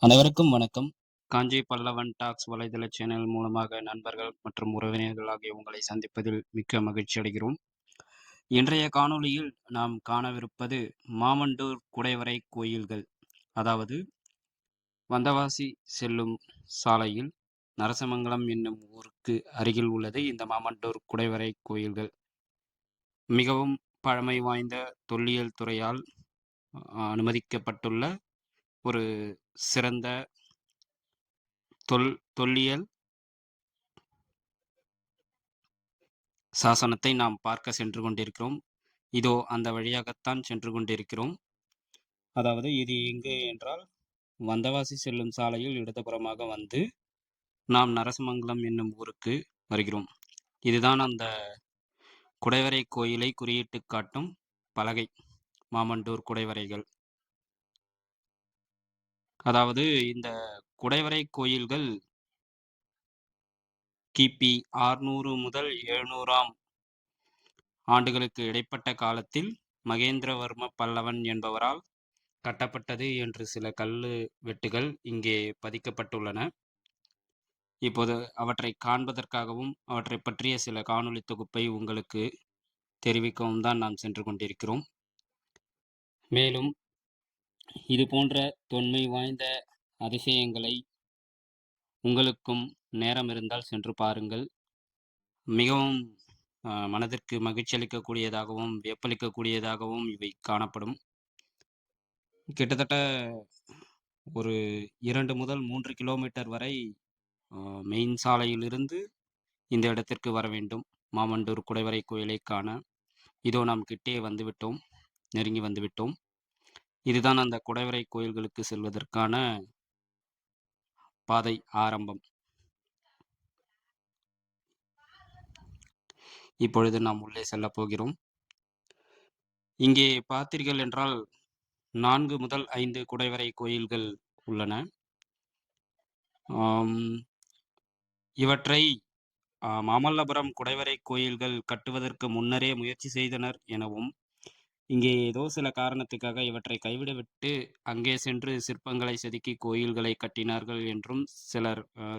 அனைவருக்கும் வணக்கம். காஞ்சி பல்லவன் டாக்ஸ் வலைதள சேனல் மூலமாக நண்பர்கள் மற்றும் உறவினர்கள் ஆகிய உங்களை சந்திப்பதில் மிக்க மகிழ்ச்சி அடைகிறோம். இன்றைய காணொளியில் நாம் காணவிருப்பது மாமண்டூர் குடைவரை கோயில்கள். அதாவது வந்தவாசி செல்லும் சாலையில் நரசமங்கலம் என்னும் ஊருக்கு அருகில் உள்ளது இந்த மாமண்டூர் குடைவரை கோயில்கள். மிகவும் பழமை வாய்ந்த தொல்லியல் துறையால் அனுமதிக்கப்பட்டுள்ள ஒரு சிறந்த தொல்லியல் சாசனத்தை நாம் பார்க்க சென்று கொண்டிருக்கிறோம். இதோ அந்த வழியாகத்தான் சென்று கொண்டிருக்கிறோம். அதாவது இது எங்கே என்றால் வந்தவாசி செல்லும் சாலையில் இடதுபுறமாக வந்து நாம் நரசமங்கலம் என்னும் ஊருக்கு வருகிறோம். இதுதான் அந்த குடைவரை கோயிலை குறியிட்டு காட்டும் பலகை, மாமண்டூர் குடைவரைகள். அதாவது இந்த குடைவரை கோயில்கள் கிபி 600 முதல் 700ஆம் ஆண்டுகளுக்கு இடைப்பட்ட காலத்தில் மகேந்திரவர்ம பல்லவன் என்பவரால் கட்டப்பட்டது என்று சில கல்வெட்டுகள் இங்கே பதிக்கப்பட்டுள்ளன. இப்போது அவற்றை காண்பதற்காகவும் அவற்றை பற்றிய சில காணொளி தொகுப்பை உங்களுக்கு தெரிவிக்கவும் தான் நாம் சென்று கொண்டிருக்கிறோம். மேலும் இது போன்ற தொன்மை வாய்ந்த அதிசயங்களை உங்களுக்கும் நேரம் இருந்தால் சென்று பாருங்கள். மிகவும் மனதிற்கு மகிழ்ச்சி அளிக்கக்கூடியதாகவும் வியப்பளிக்கக்கூடியதாகவும் இவை காணப்படும். கிட்டத்தட்ட ஒரு 2 முதல் 3 கிலோமீட்டர் வரை மெயின் சாலையிலிருந்து இந்த இடத்திற்கு வர வேண்டும். மாமண்டூர் குடைவரை கோயிலை காண இதோ நாம் கிட்டே வந்துவிட்டோம், நெருங்கி வந்துவிட்டோம். இதுதான் அந்த குடைவரை கோயில்களுக்கு செல்வதற்கான பாதை ஆரம்பம். இப்பொழுது நாம் உள்ளே செல்ல போகிறோம். இங்கே பார்த்தீர்கள் என்றால் 4 முதல் 5 குடைவரை கோயில்கள் உள்ளன. இவற்றை மாமல்லபுரம் குடைவரை கோயில்கள் கட்டுவதற்கு முன்னரே முயற்சி செய்தனர் எனவும், இங்கே ஏதோ சில காரணத்துக்காக இவற்றை கைவிடவிட்டு அங்கே சென்று சிற்பங்களை செதுக்கி கோயில்களை கட்டினார்கள் என்றும்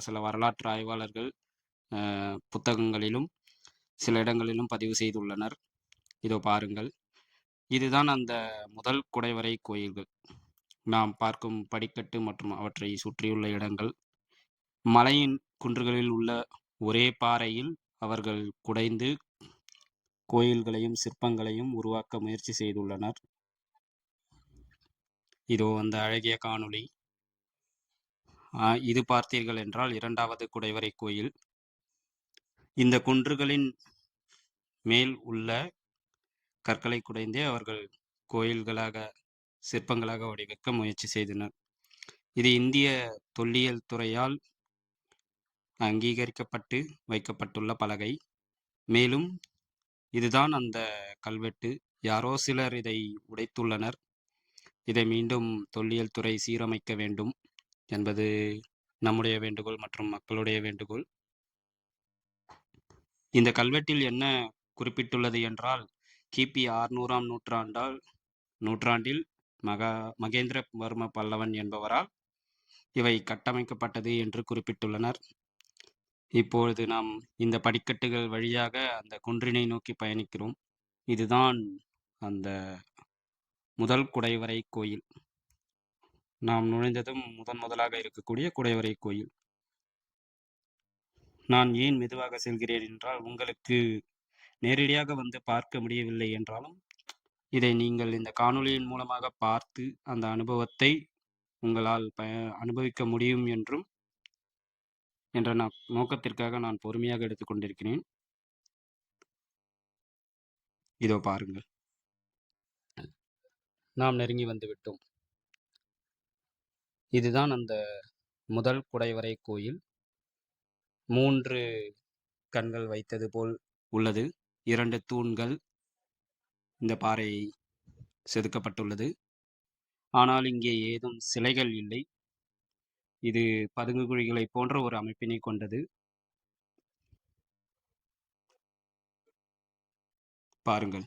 சில வரலாற்று ஆய்வாளர்கள் புத்தகங்களிலும் சில இடங்களிலும் பதிவு செய்துள்ளனர். இதோ பாருங்கள், இதுதான் அந்த முதல் குடைவரை கோயில்கள். நாம் பார்க்கும் படிக்கட்டு மற்றும் அவற்றை சுற்றியுள்ள இடங்கள். மலையின் குன்றுகளில் உள்ள ஒரே பாறையில் அவர்கள் குடைந்து கோயில்களையும் சிற்பங்களையும் உருவாக்க முயற்சி செய்துள்ளனர். இதோ அந்த அழகிய காணொளி. இது பார்த்தீர்கள் என்றால் 2வது குடைவரை கோயில். இந்த குன்றுகளின் மேல் உள்ள கற்களை குடைந்தே அவர்கள் கோயில்களாக சிற்பங்களாக வடிவமைக்க முயற்சி செய்தனர். இது இந்திய தொல்லியல் துறையால் அங்கீகரிக்கப்பட்டு வைக்கப்பட்டுள்ள பலகை. மேலும் இதுதான் அந்த கல்வெட்டு. யாரோ சிலர் இதை உடைத்துள்ளனர். இதை மீண்டும் தொல்லியல் துறை சீரமைக்க வேண்டும் என்பது நம்முடைய வேண்டுகோள் மற்றும் மக்களுடைய வேண்டுகோள். இந்த கல்வெட்டில் என்ன குறிப்பிட்டுள்ளது என்றால், கிபி 600ஆம் நூற்றாண்டில் மகேந்திரவர்ம பல்லவன் என்பவரால் இவை கட்டமைக்கப்பட்டது என்று குறிப்பிட்டுள்ளனர். இப்பொழுது நாம் இந்த படிக்கட்டுகள் வழியாக அந்த குன்றினை நோக்கி பயணிக்கிறோம். இதுதான் அந்த முதல் குடைவரை கோயில். நாம் நுழைந்ததும் முதலாக இருக்கக்கூடிய குடைவரை கோயில். நான் ஏன் மெதுவாக செல்கிறேன் என்றால், உங்களுக்கு நேரடியாக வந்து பார்க்க முடியவில்லை என்றாலும் இதை நீங்கள் இந்த காணொளியின் மூலமாக பார்த்து அந்த அனுபவத்தை உங்களால் அனுபவிக்க முடியும் என்ற நோக்கத்திற்காக நான் பொறுமையாக எடுத்துக்கொண்டிருக்கிறேன். இதோ பாருங்கள், நாம் நெருங்கி வந்து விட்டோம். இதுதான் அந்த முதல் குடைவரை கோயில். 3 கண்கள் வைத்தது போல் உள்ளது. 2 தூண்கள் இந்த பாறை செதுக்கப்பட்டுள்ளது. ஆனால் இங்கே ஏதும் சிலைகள் இல்லை. இது பதுங்கு குழிகளை போன்ற ஒரு அமைப்பினை கொண்டது. பாருங்கள்,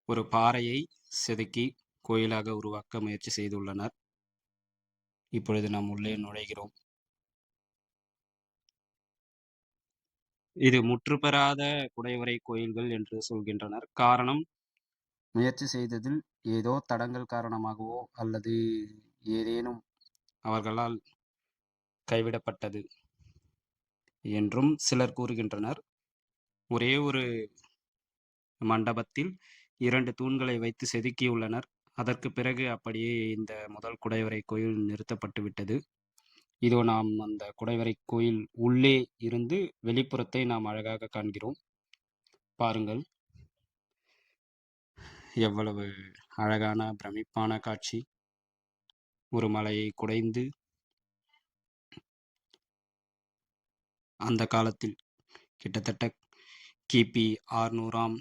ஒரு பாறையை செதுக்கி கோயிலாக உருவாக்க முயற்சி செய்துள்ளனர். இப்பொழுது நாம் உள்ளே நுழைகிறோம். இது முற்றுப்பெறாத குடைவரை கோயில்கள் என்று சொல்கின்றனர். காரணம், முயற்சி செய்ததில் ஏதோ தடங்கல் காரணமாகவோ அல்லது ஏதேனும் அவர்களால் கைவிடப்பட்டது என்றும் சிலர் கூறுகின்றனர். ஒரே ஒரு மண்டபத்தில் 2 தூண்களை வைத்து செதுக்கியுள்ளனர். அதற்குப் பிறகு அப்படியே இந்த முதல் குடைவரை கோயில் நிறுத்தப்பட்டு விட்டது. இதோ நாம் அந்த குடைவரை கோயில் உள்ளே இருந்து வெளிப்புறத்தை நாம் அழகாக காண்கிறோம். பாருங்கள், எவ்வளவு அழகான பிரமிப்பான காட்சி! ஒரு மலையை குடைந்து அந்த காலத்தில் கிட்டத்தட்ட கிபி 600ஆம்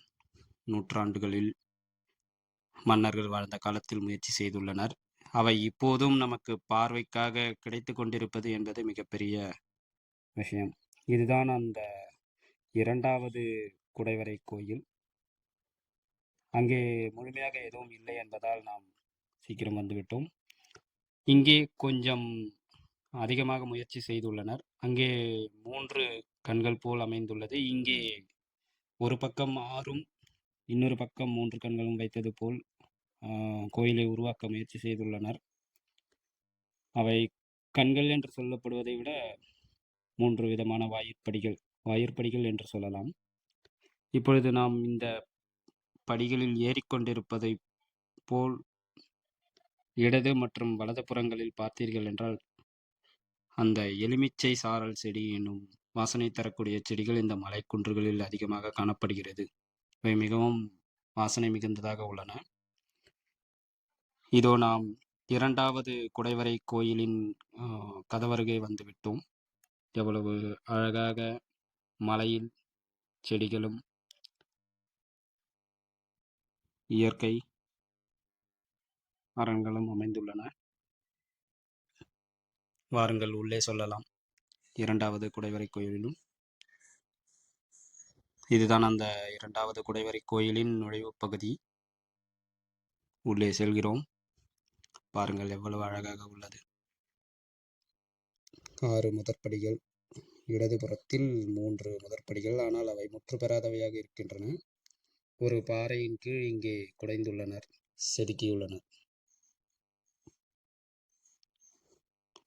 நூற்றாண்டுகளில் மன்னர்கள் வாழ்ந்த காலத்தில் முயற்சி செய்துள்ளனர். அவை இப்போதும் நமக்கு பார்வைக்காக கிடைத்துக் கொண்டிருப்பது என்பது மிகப்பெரிய விஷயம். இதுதான் அந்த 2வது குடைவரை கோயில். அங்கே முழுமையாக எதுவும் இல்லை என்பதால் நாம் சீக்கிரம் வந்துவிட்டோம். இங்கே கொஞ்சம் அதிகமாக முயற்சி செய்துள்ளனர். அங்கே 3 கண்கள் போல் அமைந்துள்ளது. இங்கே ஒரு பக்கம் 6ம், இன்னொரு பக்கம் 3 கண்களும் வைத்தது போல் கோயிலை உருவாக்க முயற்சி செய்துள்ளனர். அவை கண்கள் என்று சொல்லப்படுவதை விட 3 விதமான வாயிற்படிகள் என்று சொல்லலாம். இப்பொழுது நாம் இந்த படிகளில் ஏறிக்கொண்டிருப்பதைப் போல் இடது மற்றும் வலது புறங்களில் பார்த்தீர்கள் என்றால், அந்த எலுமிச்சை சாரல் செடி என்னும் வாசனை தரக்கூடிய செடிகள் இந்த மலைக்குன்றுகளில் அதிகமாக காணப்படுகிறது. இவை மிகவும் வாசனை மிகுந்ததாக உள்ளன. இதோ நாம் 2வது குடைவரை கோயிலின் கதவருகே வந்துவிட்டோம். எவ்வளவு அழகாக மலையில் செடிகளும் இயற்கை அரண்களும் அமைந்துள்ளன. வாருங்கள், உள்ளே சொல்லலாம். 2வது குடைவரை கோயிலிலும் இதுதான் அந்த 2வது குடைவரை கோயிலின் நுழைவுப் பகுதி. உள்ளே செல்கிறோம். பாருங்கள், எவ்வளவு அழகாக உள்ளது. 6 முதற்படிகள், இடதுபுறத்தில் 3 முதற்படிகள். ஆனால் அவை முற்றுப்பெறாதவையாக இருக்கின்றன. ஒரு பாறையின் கீழ் இங்கே குடைந்துள்ளனர், செதுக்கியுள்ளனர்.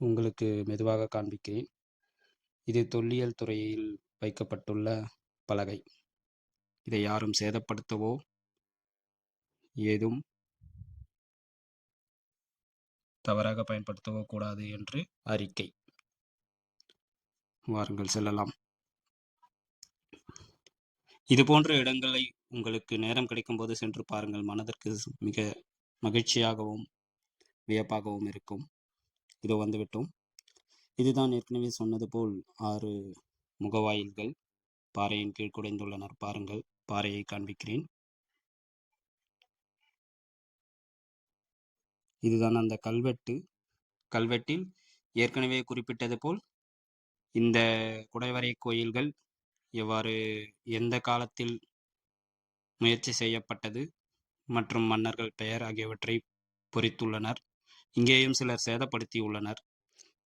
உங்களுக்கு மெதுவாக காண்பிக்கிறேன். இது தொல்லியல் துறையில் வைக்கப்பட்டுள்ள பலகை. இதை யாரும் சேதப்படுத்தவோ ஏதும் தவறாக பயன்படுத்தவோ கூடாது என்று அறிக்கை. வாருங்கள், செல்லலாம். இது போன்ற இடங்களை உங்களுக்கு நேரம் கிடைக்கும்போது சென்று பாருங்கள். மனதிற்கு மிக மகிழ்ச்சியாகவும் வியப்பாகவும் இருக்கும். இதோ வந்துவிட்டோம். இதுதான் ஏற்கனவே சொன்னது போல் 6 முகவாயில்கள் பாறையின் கீழ் குடைந்துள்ளனர். பாருங்கள், பாறையை காண்பிக்கிறேன். இதுதான் அந்த கல்வெட்டு. கல்வெட்டில் ஏற்கனவே குறிப்பிட்டது போல் இந்த குடைவரை கோயில்கள் எவ்வாறு எந்த காலத்தில் முயற்சி செய்யப்பட்டது மற்றும் மன்னர்கள் பெயர் ஆகியவற்றை பொறித்துள்ளனர். இங்கேயும் சிலர் சேதப்படுத்தியுள்ளனர்.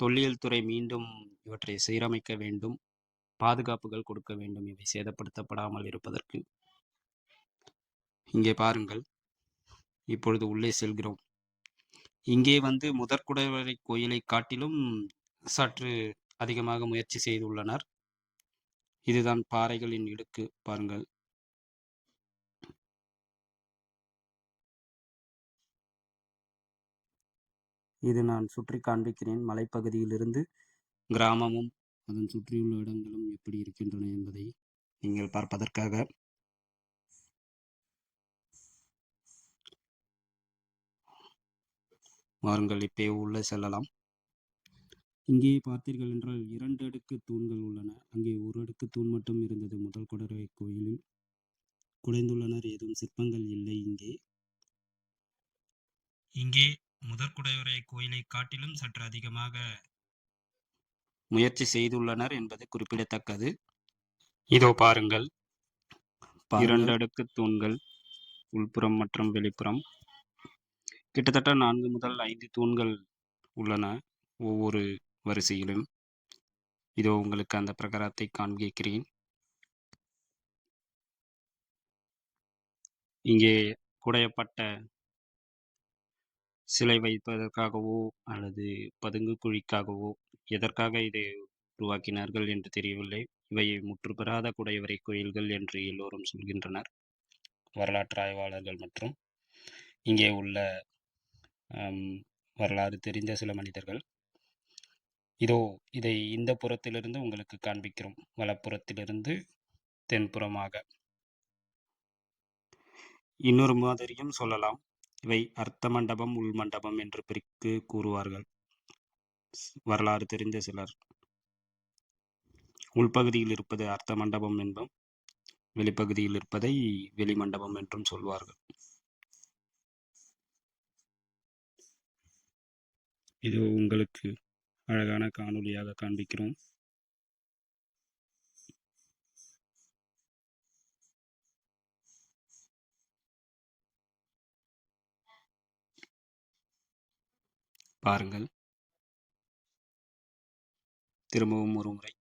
தொல்லியல் துறை மீண்டும் இவற்றை சீரமைக்க வேண்டும், பாதுகாப்புகள் கொடுக்க வேண்டும், இவை சேதப்படுத்தப்படாமல் இருப்பதற்கு. இங்கே பாருங்கள், இப்பொழுது உள்ளே செல்கிறோம். இங்கே வந்து முதற்குடைவரை கோயிலை காட்டிலும் சற்று அதிகமாக முயற்சி செய்துள்ளனர். இதுதான் பாறைகளின் இடுக்கு. பாருங்கள், இது நான் சுற்றி காண்பிக்கிறேன். மலைப்பகுதியிலிருந்து கிராமமும் அதன் சுற்றியுள்ள இடங்களும் எப்படி இருக்கின்றன என்பதை நீங்கள் பார்ப்பதற்காக. வாருங்கள், இப்பே உள்ளே செல்லலாம். இங்கே பார்த்தீர்கள் என்றால் 2 அடுக்கு தூண்கள் உள்ளன. அங்கே ஒரு அடுக்கு தூண் மட்டும் இருந்தது முதல் குடைவரை கோயிலில். குடைந்துள்ளனர், ஏதும் சிற்பங்கள் இல்லை இங்கே. இங்கே முதற் குடைவரை கோயிலை காட்டிலும் சற்று அதிகமாக முயற்சி செய்துள்ளனர் என்பது குறிப்பிடத்தக்கது. இதோ பாருங்கள், 2 அடுக்கு தூண்கள் உள்புறம் மற்றும் வெளிப்புறம். கிட்டத்தட்ட 4 முதல் 5 தூண்கள் உள்ளன. ஒவ்வொரு வரிசையிலும். இதோ உங்களுக்கு அந்த பிரகாரத்தை காண்பிக்கிறேன். இங்கே குடையப்பட்ட சிலை வைப்பதற்காகவோ அல்லது பதுங்கு குழிக்காகவோ எதற்காக இதை உருவாக்கினார்கள் என்று தெரியவில்லை. இவை முற்றுப்பெறாத குடைவரை கோயில்கள் என்று எல்லோரும் சொல்கின்றனர். வரலாற்று ஆய்வாளர்கள் மற்றும் இங்கே உள்ள அம், வரலாறு தெரிந்த சில மனிதர்கள். இதோ இதை இந்த புறத்திலிருந்து உங்களுக்கு காண்பிக்கிறோம். வலப்புறத்திலிருந்து தென்புறமாக. இன்னொரு மாதிரியும் சொல்லலாம். இவை அர்த்த மண்டபம், உள் மண்டபம் என்று பிரித்து கூறுவார்கள் வரலாறு தெரிந்த சிலர். உள்பகுதியில் இருப்பது அர்த்த மண்டபம் என்பதும், வெளிப்பகுதியில் இருப்பதை வெளிமண்டபம் என்றும் சொல்வார்கள். இது உங்களுக்கு அழகான காணொளியாக காண்பிக்கிறோம். பாருங்கள். திரும்பவும் ஒரு முறை.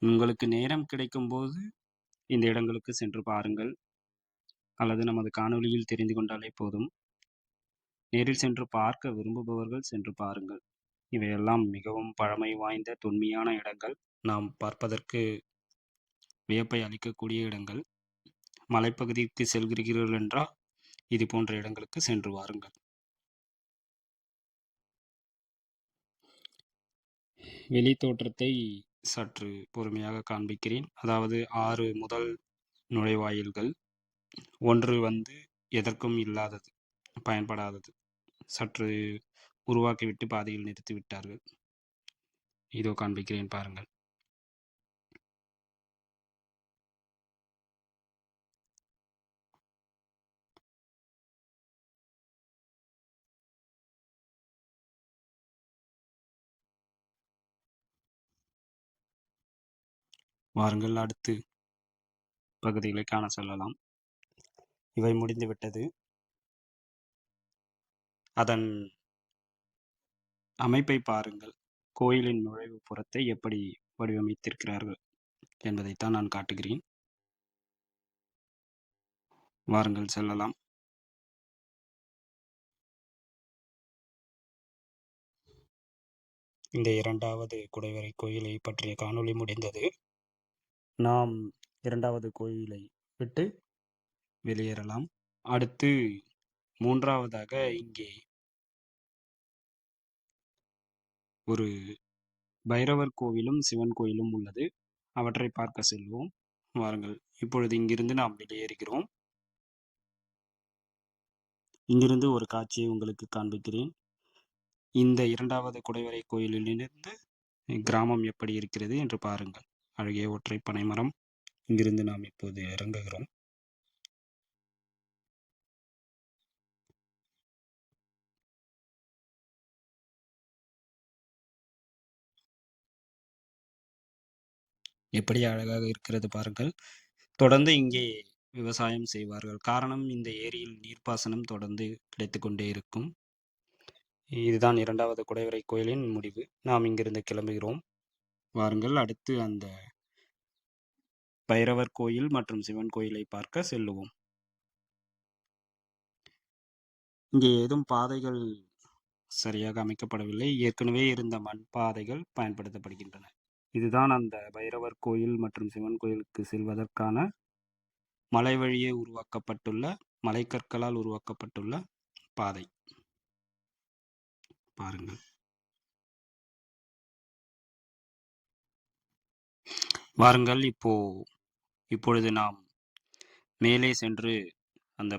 உங்களுக்கு நேரம் கிடைக்கும்போது இந்த இடங்களுக்கு சென்று பாருங்கள். அல்லது நமது காணொளியில் தெரிந்து கொண்டாலே போதும். நேரில் சென்று பார்க்க விரும்புபவர்கள் சென்று பாருங்கள். இவையெல்லாம் மிகவும் பழமை வாய்ந்த தொன்மையான இடங்கள். நாம் பார்ப்பதற்கு வியப்பை அளிக்கக்கூடிய இடங்கள். மலைப்பகுதிக்கு செல்கிறீர்கள் என்றால் இது போன்ற இடங்களுக்கு சென்று வாருங்கள். வெளி தோற்றத்தை சற்று பொறுமையாக காண்பிக்கிறேன். அதாவது 6 முதல் நுழைவாயில்கள். ஒன்று எதற்கும் இல்லாதது, பயன்படாதது. சற்று உருவாக்கிவிட்டு பாதியில் நிறுத்திவிட்டார்கள். இதோ காண்பிக்கிறேன் பாருங்கள். வாருங்கள், அடுத்து பகுதிகளை காண செல்லலாம். இவை முடிந்துவிட்டது. அதன் அமைப்பை பாருங்கள். கோயிலின் நுழைவு புறத்தை எப்படி வடிவமைத்திருக்கிறார்கள் என்பதைத்தான் நான் காட்டுகிறேன். வாருங்கள், செல்லலாம். இந்த 2வது குடைவரை கோயிலை பற்றிய காணொளி முடிந்தது. நாம் 2வது கோயிலை விட்டு வெளியேறலாம். அடுத்து 3வதாக இங்கே ஒரு பைரவர் கோவிலும் சிவன் கோயிலும் உள்ளது. அவற்றை பார்க்க செல்வோம். வாருங்கள். இப்பொழுது இங்கிருந்து நாம் வெளியேறுகிறோம். இங்கிருந்து ஒரு காட்சியை உங்களுக்கு காண்பிக்கிறேன். இந்த 2வது குடைவரை கோயிலிலிருந்து கிராமம் எப்படி இருக்கிறது என்று பாருங்கள். அழகிய ஒற்றை பனைமரம். இங்கிருந்து நாம் இப்போது இறங்குகிறோம். எப்படி அழகாக இருக்கிறது பாருங்கள். தொடர்ந்து இங்கே விவசாயம் செய்வார்கள். காரணம், இந்த ஏரியில் நீர்ப்பாசனம் தொடர்ந்து கிடைத்துக் கொண்டே இருக்கும். இதுதான் 2வது குடைவரை கோயிலின் முடிவு. நாம் இங்கிருந்து கிளம்புகிறோம். வாருங்கள், அடுத்து அந்த பைரவர் கோயில் மற்றும் சிவன் கோயிலை பார்க்க செல்லுவோம். இங்கே ஏதும் பாதைகள் சரியாக அமைக்கப்படவில்லை. ஏற்கனவே இருந்த மண் பாதைகள் பயன்படுத்தப்படுகின்றன. இதுதான் அந்த பைரவர் கோயில் மற்றும் சிவன் கோயிலுக்கு செல்வதற்கான மலை வழியே உருவாக்கப்பட்டுள்ள, மலைக்கற்களால் உருவாக்கப்பட்டுள்ள பாதை. பாருங்கள். வாருங்கள், இப்பொழுது நாம் மேலே சென்று அந்த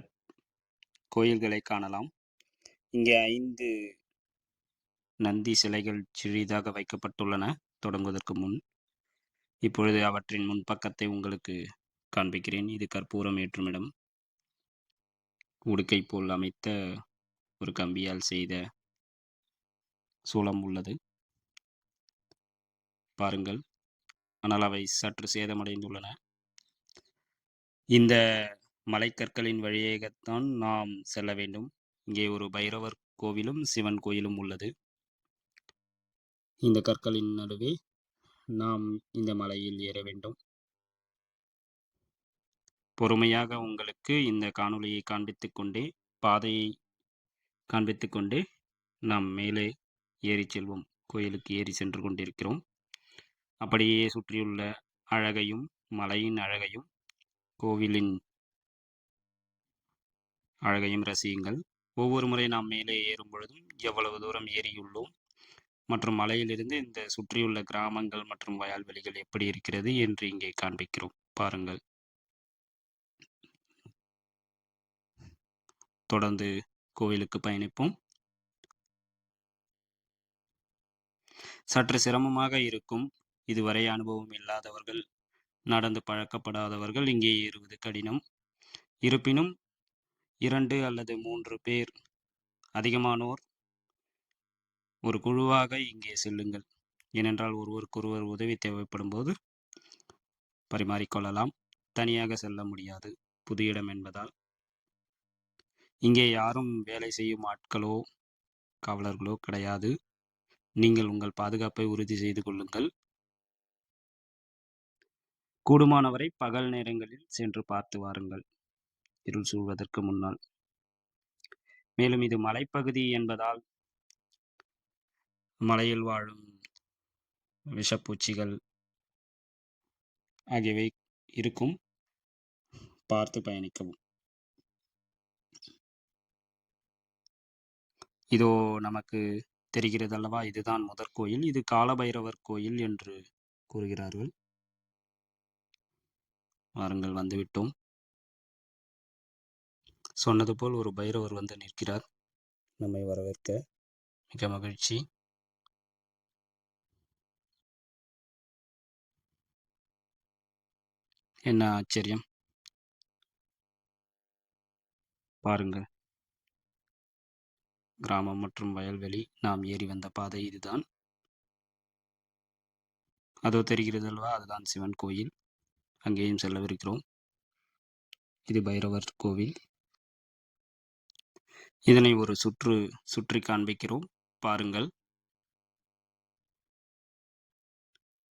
கோயில்களை காணலாம். இங்கே 5 நந்தி சிலைகள் சிறிதாக வைக்கப்பட்டுள்ளன தொடங்குவதற்கு முன். இப்பொழுது அவற்றின் முன்பக்கத்தை உங்களுக்கு காண்பிக்கிறேன். இது கற்பூரம் ஏற்றும் இடம். உடுக்கை போல் அமைத்த ஒரு கம்பியால் செய்த சூலம் உள்ளது. பாருங்கள். ஆனால் அவை சற்று சேதமடைந்துள்ளன. இந்த மலைக்கற்களின் வழியாகத்தான் நாம் செல்ல வேண்டும். இங்கே ஒரு பைரவர் கோவிலும், சிவன் கோயிலும் உள்ளது. இந்த கற்களின் நடுவே நாம் இந்த மலையில் ஏற வேண்டும். பொறுமையாக உங்களுக்கு இந்த காணொளியை காண்பித்துக் கொண்டே, பாதையை காண்பித்துக் கொண்டே நாம் மேலே ஏறிச் செல்வோம். கோயிலுக்கு ஏறி சென்று கொண்டிருக்கிறோம். அப்படியே சுற்றியுள்ள அழகையும், மலையின் அழகையும், கோவிலின் அழகையும் ரசியுங்கள். ஒவ்வொரு முறை நாம் மேலே ஏறும் பொழுதும் எவ்வளவு தூரம் ஏறியுள்ளோம் மற்றும் மலையிலிருந்து இந்த சுற்றியுள்ள கிராமங்கள் மற்றும் வயல்வெளிகள் எப்படி இருக்கிறது என்று இங்கே காண்பிக்கிறோம். பாருங்கள். தொடர்ந்து கோவிலுக்கு பயணிப்போம். சற்று சிரமமாக இருக்கும். இதுவரை அனுபவம் இல்லாதவர்கள், நடந்து பழக்கப்படாதவர்கள் இங்கே ஏறுவது கடினம். இருப்பினும் 2 அல்லது 3 பேர், அதிகமானோர் ஒரு குழுவாக இங்கே செல்லுங்கள். ஏனென்றால் ஒருவருக்கொருவர் உதவி தேவைப்படும்போது பரிமாறிக்கொள்ளலாம். தனியாக செல்ல முடியாது, புது இடம் என்பதால். இங்கே யாரும் வேலை செய்யும் ஆட்களோ காவலர்களோ கிடையாது. நீங்கள் உங்கள் பாதுகாப்பை உறுதி செய்து கொள்ளுங்கள். கூடுமானவரை பகல் நேரங்களில் சென்று பார்த்து வாருங்கள், இருள் சூழ்வதற்கு முன்னால். மேலும் இது மலைப்பகுதி என்பதால் மலையில் வாழும் விஷப்பூச்சிகள் ஆகியவை இருக்கும். பார்த்து பயணிக்கவும். இதோ நமக்கு தெரிகிறது அல்லவா, இதுதான் முதற் கோயில். இது காலபைரவர் கோயில் என்று கூறுகிறார்கள். வாருங்கள், வந்துவிட்டோம். சொன்னது போல் ஒரு பைரவர் வந்து நிற்கிறார் நம்மை வரவேற்க. மிக மகிழ்ச்சி. என்ன ஆச்சரியம் பாருங்கள். கிராமம் மற்றும் வயல்வெளி. நாம் ஏறி வந்த பாதை இதுதான். அதோ தெரிகிறது அல்லவா, அதுதான் சிவன் கோயில். அங்கேயும் செல்லவிருக்கிறோம். இது பைரவர் கோவில். இதனை ஒரு சுற்றி காண்பிக்கிறோம், பாருங்கள்.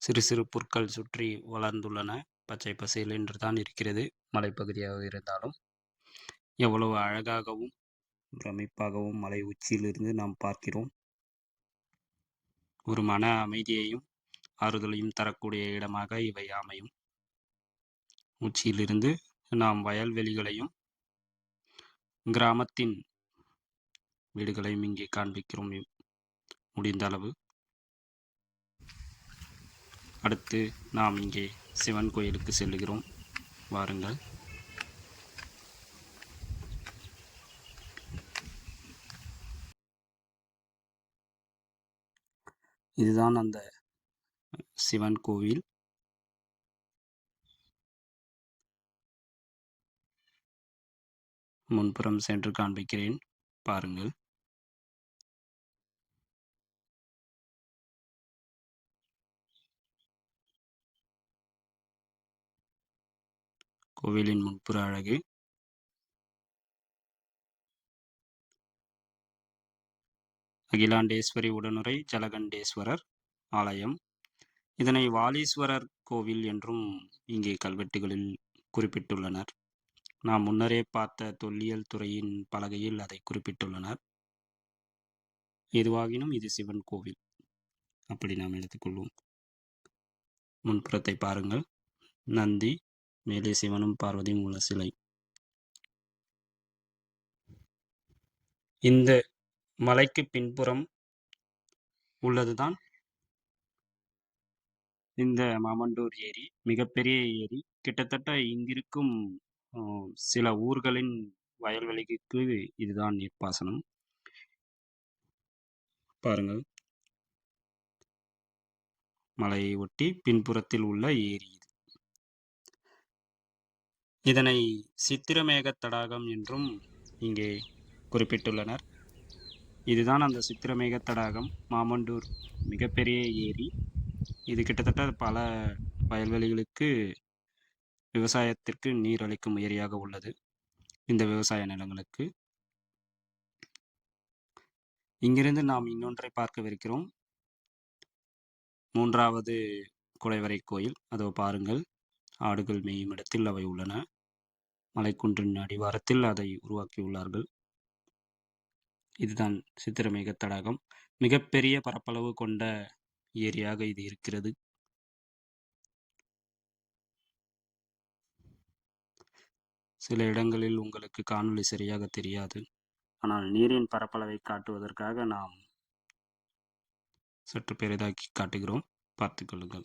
சிறு சிறு புற்கள் சுற்றி வளர்ந்துள்ளன. பச்சை பசேல் என்று தான் இருக்கிறது. மலைப்பகுதியாக இருந்தாலும் எவ்வளவு அழகாகவும் பிரமிப்பாகவும் மலை உச்சியிலிருந்து நாம் பார்க்கிறோம். ஒரு மன அமைதியையும் ஆறுதலையும் தரக்கூடிய இடமாக இவை அமையும். உச்சியிலிருந்து நாம் வயல்வெளிகளையும் கிராமத்தின் வீடுகளையும் இங்கே காண்பிக்கிறோம் முடிந்த அளவு. அடுத்து நாம் இங்கே சிவன் கோயிலுக்கு செல்லுகிறோம், வாருங்கள். இதுதான் அந்த சிவன் கோவில். முன்புறம் சென்று காண்பிக்கிறேன், பாருங்கள். கோவிலின் முன்புற அழகு. அகிலாண்டேஸ்வரி உடனுறை ஜலகண்டேஸ்வரர் ஆலயம். இதனை வாலீஸ்வரர் கோவில் என்றும் இங்கே கல்வெட்டுகளில் குறிப்பிட்டுள்ளனர். நாம் முன்னரே பார்த்த தொல்லியல் துறையின் பலகையில் அதை குறிப்பிட்டுள்ளனர். எதுவாகினும் இது சிவன் கோவில், அப்படி நாம் எடுத்துக்கொள்வோம். முன்புறத்தை பாருங்கள். நந்தி, மேலே சிவனும் பார்வதியும் உள்ள சிலை. இந்த மலைக்கு பின்புறம் உள்ளதுதான் இந்த மாமண்டூர் ஏரி. மிகப்பெரிய ஏரி. கிட்டத்தட்ட இங்கிருக்கும் சில ஊர்களின் வயல்வெளிக்கு இதுதான் நீர்ப்பாசனம். பாருங்கள், மலையை ஒட்டி பின்புறத்தில் உள்ள ஏரி இது. இதனை சித்திரமேக தடாகம் என்றும் இங்கே குறிப்பிட்டுள்ளனர். இதுதான் அந்த சித்திரமேக தடாகம். மாமண்டூர் மிகப்பெரிய ஏரி. இது கிட்டத்தட்ட பல வயல்வெளிகளுக்கு விவசாயத்திற்கு நீர் அளிக்கும் ஏரியாக உள்ளது இந்த விவசாய நிலங்களுக்கு. இங்கிருந்து நாம் இன்னொன்றை பார்க்கவிருக்கிறோம். 3வது குடைவரை கோயில். அதோ பாருங்கள், ஆடுகள் மேயும் இடத்தில் அவை உள்ளன. மலைக்குன்றின் அடிவாரத்தில் அதை உருவாக்கியுள்ளார்கள். இதுதான் சித்திரமேக தடாகம். மிகப்பெரிய பரப்பளவு கொண்ட ஏரியாக இது இருக்கிறது. சில இடங்களில் உங்களுக்கு காணொளி சரியாக தெரியாது. ஆனால் நீரின் பரப்பளவை காட்டுவதற்காக நாம் சற்று பெரிதாக்கி காட்டுகிறோம், பார்த்துக் கொள்ளுங்கள்.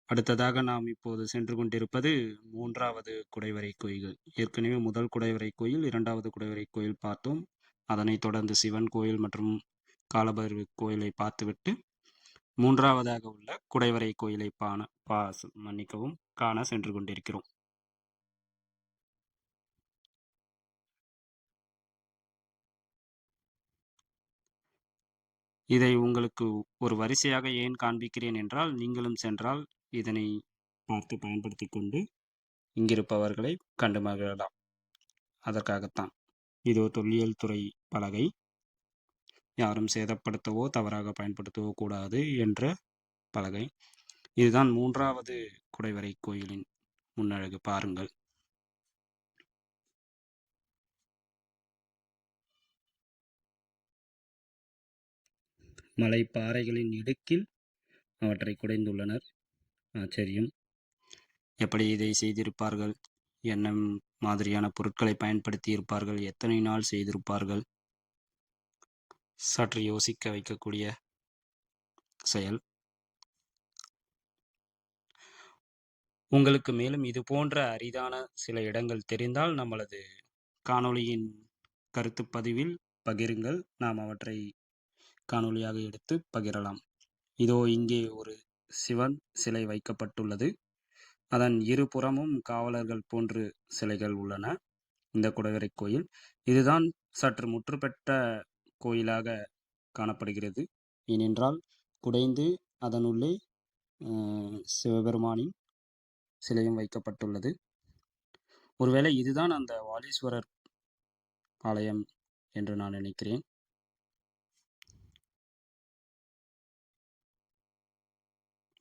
அடுத்ததாக நாம் இப்போது சென்று கொண்டிருப்பது 3வது குடைவரை கோயில். ஏற்கனவே முதல் குடைவரை கோயில், 2வது குடைவரை கோயில் பார்த்தோம். அதனைத் தொடர்ந்து சிவன் கோயில் மற்றும் காலபைரவர் கோயிலை பார்த்துவிட்டு 3வதாக உள்ள குடைவரை கோயிலை காண சென்று கொண்டிருக்கிறோம். இதை உங்களுக்கு ஒரு வரிசையாக ஏன் காண்பிக்கிறேன் என்றால், நீங்களும் சென்றால் இதனை பார்த்து பயன்படுத்தி கொண்டு இங்கிருப்பவர்களை கண்டு மகிழலாம். அதற்காகத்தான். இதோ தொல்லியல் துறை பலகை. யாரும் சேதப்படுத்தவோ தவறாக பயன்படுத்தவோ கூடாது என்ற பலகை. இதுதான் 3வது குடைவரை கோயிலின் முன்னழகு. பாருங்கள். மலை பாறைகளின் இடுக்கில் அவற்றை குடைந்துள்ளனர். ஆச்சரியம். எப்படி இதை செய்திருப்பார்கள்? என்ன மாதிரியான பொருட்களை பயன்படுத்தி இருப்பார்கள்? எத்தனை நாள் செய்திருப்பார்கள்? சற்று யோசிக்க வைக்கக்கூடிய செயல். உங்களுக்கு மேலும் இது போன்ற அரிதான சில இடங்கள் தெரிந்தால் நம்மளது காணொளியின் கருத்து பதிவில் பகிருங்கள். நாம் அவற்றை காணொளியாக எடுத்து பகிரலாம். இதோ இங்கே ஒரு சிவன் சிலை வைக்கப்பட்டுள்ளது. அதன் இருபுறமும் காவலர்கள் போன்று சிலைகள் உள்ளன. இந்த குடைவரை கோயில் இதுதான் சற்று முற்றுப்பெற்ற கோயிலாக காணப்படுகிறது. ஏனென்றால் குடைந்து அதனுள்ளே சிவபெருமானின் சிலையும் வைக்கப்பட்டுள்ளது. ஒருவேளை இதுதான் அந்த வாலீஸ்வரர் ஆலயம் என்று நான் நினைக்கிறேன்.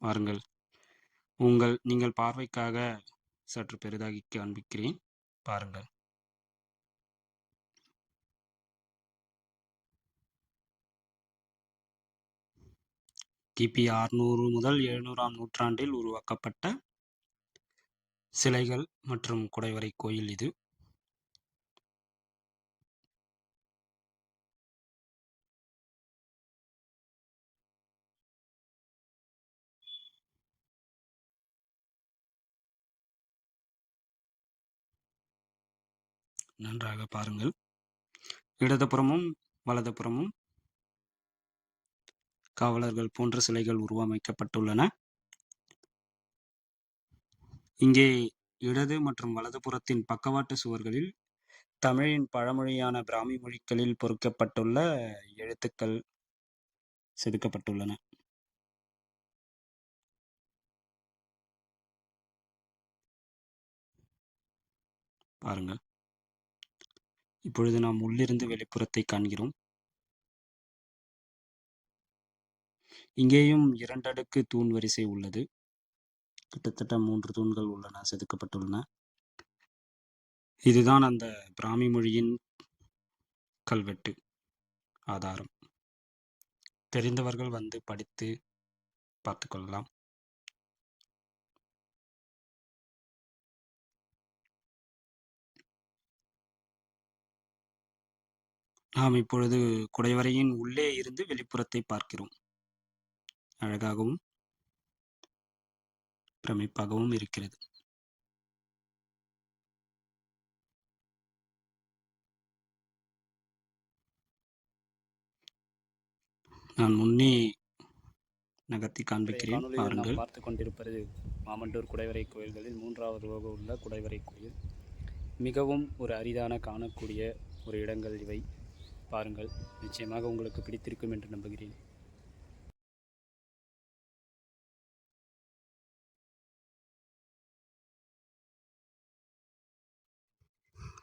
பாருங்கள். நீங்கள் பார்வைக்காக சற்று பெரிதாகி காண்பிக்கிறேன். பாருங்கள். கிபி 600 முதல் 700ஆம் நூற்றாண்டில் உருவாக்கப்பட்ட சிலைகள் மற்றும் குடைவரை கோயில் இது. நன்றாக பாருங்கள். இடதுபுறமும் வலதுபுறமும் காவலர்கள் போன்ற சிலைகள் உருவமைக்கப்பட்டுள்ளன. இங்கே இடது மற்றும் வலதுபுறத்தின் பக்கவாட்டு சுவர்களில் தமிழின் பழமொழியான பிராமி மொழிகளில் பொறிக்கப்பட்டுள்ள எழுத்துக்கள் செதுக்கப்பட்டுள்ளன. பாருங்கள். இப்பொழுது நாம் உள்ளிருந்து வெளிப்புறத்தை காண்கிறோம். இங்கேயும் 2 அடுக்கு தூண் வரிசை உள்ளது. கிட்டத்தட்ட 3 தூண்கள் உள்ளன, செதுக்கப்பட்டுள்ளன. இதுதான் அந்த பிராமி மொழியின் கல்வெட்டு ஆதாரம். தெரிந்தவர்கள் வந்து படித்து பார்த்துக் கொள்ளலாம். நாம் இப்பொழுது குடைவரையின் உள்ளே இருந்து வெளிப்புறத்தை பார்க்கிறோம். அழகாகவும் பிரமிப்பாகவும் இருக்கிறது. நான் முன்னே நகர்த்தி காண்பிக்கிறேன். பாருங்கள். பார்த்து கொண்டிருப்பது மாமண்டூர் குடைவரை கோயில்களில் 3வது உள்ள குடைவரை கோயில். மிகவும் ஒரு அரிதான காணக்கூடிய ஒரு இடங்கள் இவை. பாருங்கள். நிச்சயமாக உங்களுக்கு பிடித்திருக்கும் என்று நம்புகிறேன்.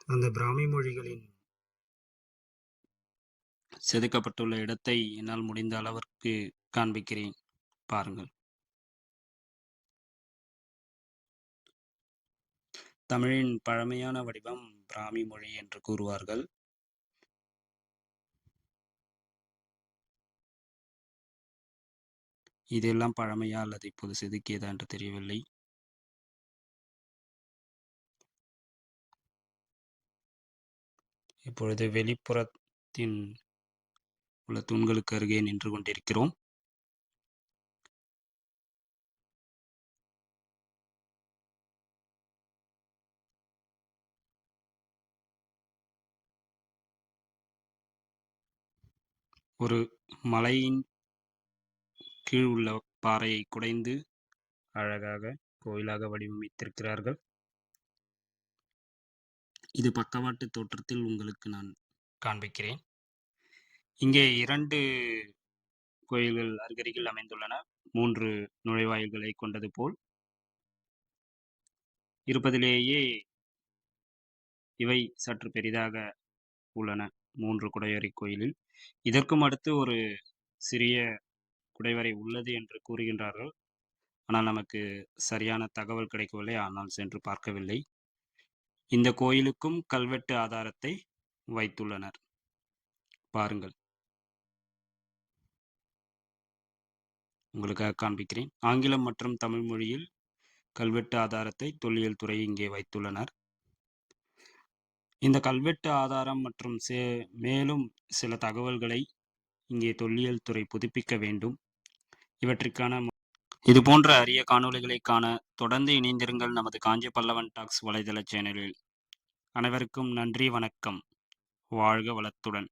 அந்த பிராமி மொழிகளின் செதுக்கப்பட்டுள்ள இடத்தை என்னால் முடிந்த அளவிற்கு காண்பிக்கிறேன், பாருங்கள். தமிழின் பழமையான வடிவம் பிராமி மொழி என்று கூறுவார்கள். இதெல்லாம் பழமையா அல்லது இப்போது செதுக்கியதா என்று தெரியவில்லை. இப்பொழுது வெளிப்புறத்தின் உள்ள தூண்களுக்கு அருகே நின்று கொண்டிருக்கிறோம். ஒரு மலையின் கீழ் உள்ள பாறையை குடைந்து அழகாக கோயிலாக வடிவமைத்திருக்கிறார்கள். இது பக்கவாட்டு தோற்றத்தில் உங்களுக்கு நான் காண்பிக்கிறேன். இங்கே 2 கோயில்கள் அருகருகில் அமைந்துள்ளன. 3 நுழைவாயில்களை கொண்டது போல் இருப்பதிலேயே இவை சற்று பெரிதாக உள்ளன. 3 குடைவரை கோயிலில் இதற்கும் அடுத்து ஒரு சிறிய குடைவரை உள்ளது என்று கூறுகின்றார்கள். ஆனால் நமக்கு சரியான தகவல் கிடைக்கவில்லை. ஆனால் சென்று பார்க்கவில்லை. இந்த கோயிலுக்கும் கல்வெட்டு ஆதாரத்தை வைத்துள்ளனர், பாருங்கள். உங்களுக்காக காண்பிக்கிறேன். ஆங்கிலம் மற்றும் தமிழ் மொழியில் கல்வெட்டு ஆதாரத்தை தொல்லியல் துறை இங்கே வைத்துள்ளனர். இந்த கல்வெட்டு ஆதாரம் மற்றும் மேலும் சில தகவல்களை இங்கே தொல்லியல் துறை புதுப்பிக்க வேண்டும். இவற்றிற்கான இது போன்ற அரிய காணொளிகளை காண தொடர்ந்து இணைந்திருங்கள் நமது காஞ்சி பல்லவன் டாக்ஸ் வலைதள சேனலில். அனைவருக்கும் நன்றி, வணக்கம். வாழ்க வளத்துடன்.